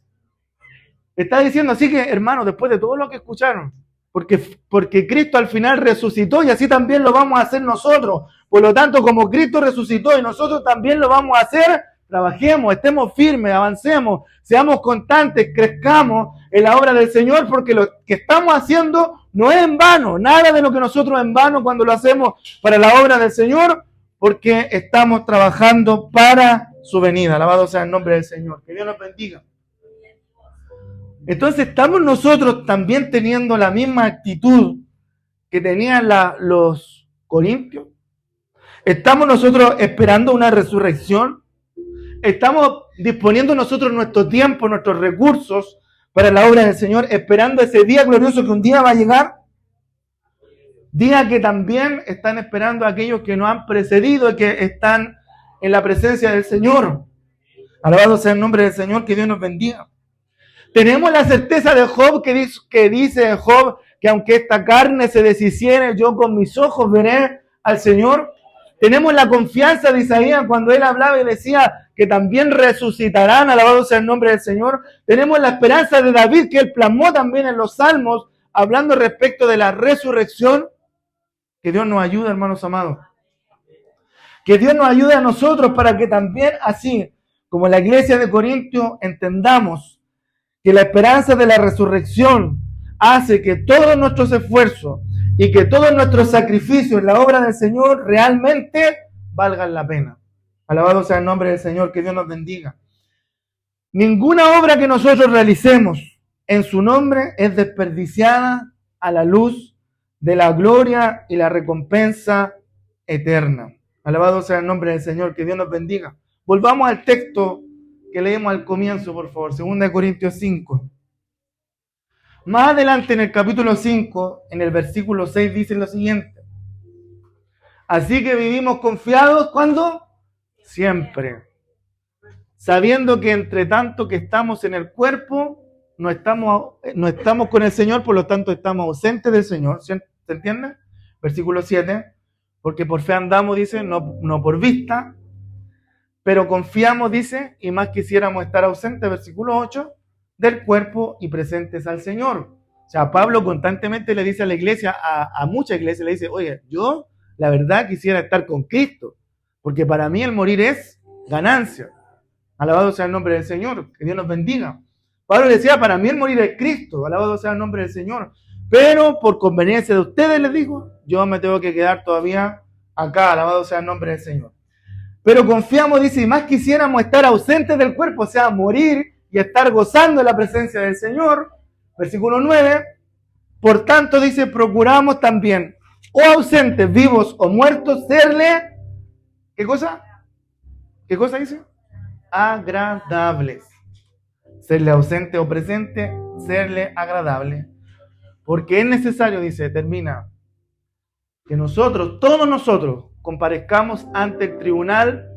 Está diciendo así que, hermanos, después de todo lo que escucharon, porque Cristo al final resucitó y así también lo vamos a hacer nosotros. Por lo tanto, como Cristo resucitó y nosotros también lo vamos a hacer, trabajemos, estemos firmes, avancemos, seamos constantes, crezcamos en la obra del Señor, porque lo que estamos haciendo no es en vano. Nada de lo que nosotros en vano cuando lo hacemos para la obra del Señor, porque estamos trabajando para su venida. Alabado sea el nombre del Señor. Que Dios nos bendiga. Entonces, ¿estamos nosotros también teniendo la misma actitud que tenían los corintios? ¿Estamos nosotros esperando una resurrección? ¿Estamos disponiendo nosotros nuestro tiempo, nuestros recursos para la obra del Señor, esperando ese día glorioso que un día va a llegar? Día que también están esperando a aquellos que nos han precedido y que están en la presencia del Señor. Alabado sea el nombre del Señor, que Dios nos bendiga. Tenemos la certeza de Job que dice Job que aunque esta carne se deshiciere, yo con mis ojos veré al Señor. Tenemos la confianza de Isaías cuando él hablaba y decía que también resucitarán, alabado sea el nombre del Señor. Tenemos la esperanza de David que él plasmó también en los Salmos, hablando respecto de la resurrección. Que Dios nos ayude, hermanos amados. Que Dios nos ayude a nosotros para que también así, como la iglesia de Corintios, entendamos que la esperanza de la resurrección hace que todos nuestros esfuerzos y que todos nuestros sacrificios en la obra del Señor realmente valgan la pena. Alabado sea el nombre del Señor, que Dios nos bendiga. Ninguna obra que nosotros realicemos en su nombre es desperdiciada a la luz de la gloria y la recompensa eterna. Alabado sea el nombre del Señor, que Dios nos bendiga. Volvamos al texto que leímos al comienzo, por favor, 2 Corintios 5. Más adelante en el capítulo 5, en el versículo 6, dice lo siguiente. Así que vivimos confiados, ¿cuándo? Siempre. Sabiendo que entre tanto que estamos en el cuerpo, no estamos con el Señor, por lo tanto estamos ausentes del Señor. ¿Se entiende? Versículo 7. Porque por fe andamos, dice, no por vista. Pero confiamos, dice, y más quisiéramos estar ausentes, versículo 8, del cuerpo y presentes al Señor. O sea, Pablo constantemente le dice a la iglesia, a muchas iglesias, le dice, oye, yo la verdad quisiera estar con Cristo, porque para mí el morir es ganancia. Alabado sea el nombre del Señor, que Dios nos bendiga. Pablo decía, para mí el morir es Cristo, alabado sea el nombre del Señor. Pero por conveniencia de ustedes, les digo, yo me tengo que quedar todavía acá, alabado sea el nombre del Señor. Pero confiamos, dice, y más quisiéramos estar ausentes del cuerpo, o sea, morir y estar gozando de la presencia del Señor. Versículo 9. Por tanto, dice, procuramos también, o ausentes, vivos o muertos, serle, ¿qué cosa? ¿Qué cosa dice? Agradables. Serle ausente o presente, serle agradable. Porque es necesario, dice, termina, que nosotros, todos nosotros, comparezcamos ante el tribunal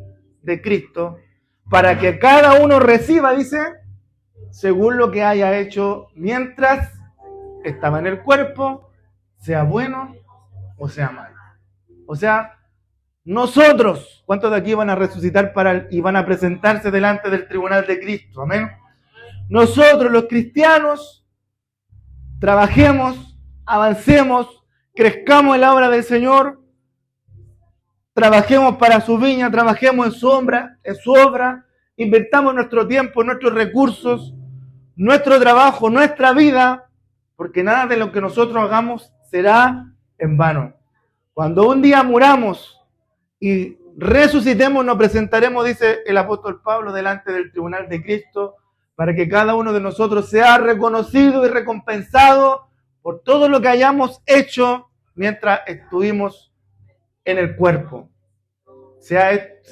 de Cristo para que cada uno reciba, dice, según lo que haya hecho mientras estaba en el cuerpo, sea bueno o sea malo. O sea, nosotros, ¿cuántos de aquí van a resucitar y van a presentarse delante del tribunal de Cristo? Amén. Nosotros, los cristianos, trabajemos, avancemos, crezcamos en la obra del Señor, trabajemos para su viña, trabajemos en su obra, invertamos nuestro tiempo, nuestros recursos, nuestro trabajo, nuestra vida, porque nada de lo que nosotros hagamos será en vano. Cuando un día muramos y resucitemos, nos presentaremos, dice el apóstol Pablo, delante del tribunal de Cristo, para que cada uno de nosotros sea reconocido y recompensado por todo lo que hayamos hecho mientras estuvimos en el cuerpo. Sea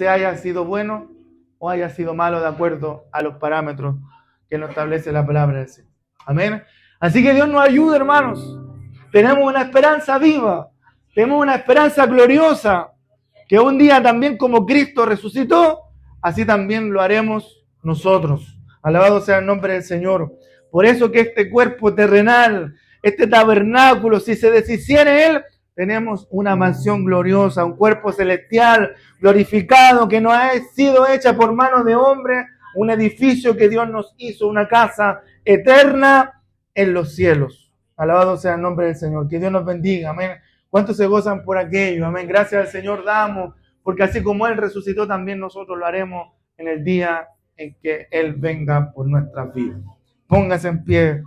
haya sido bueno o haya sido malo de acuerdo a los parámetros que nos establece la palabra del Señor. Amén. Así que Dios nos ayude, hermanos. Tenemos una esperanza viva. Tenemos una esperanza gloriosa. Que un día también como Cristo resucitó, así también lo haremos nosotros. Alabado sea el nombre del Señor. Por eso que este cuerpo terrenal, este tabernáculo, si se deshiciere él, tenemos una mansión gloriosa, un cuerpo celestial, glorificado, que no ha sido hecha por manos de hombre, un edificio que Dios nos hizo, una casa eterna en los cielos. Alabado sea el nombre del Señor. Que Dios nos bendiga. Amén. ¿Cuántos se gozan por aquello? Amén. Gracias al Señor damos, porque así como Él resucitó, también nosotros lo haremos en el día en que Él venga por nuestras vidas. Póngase en pie.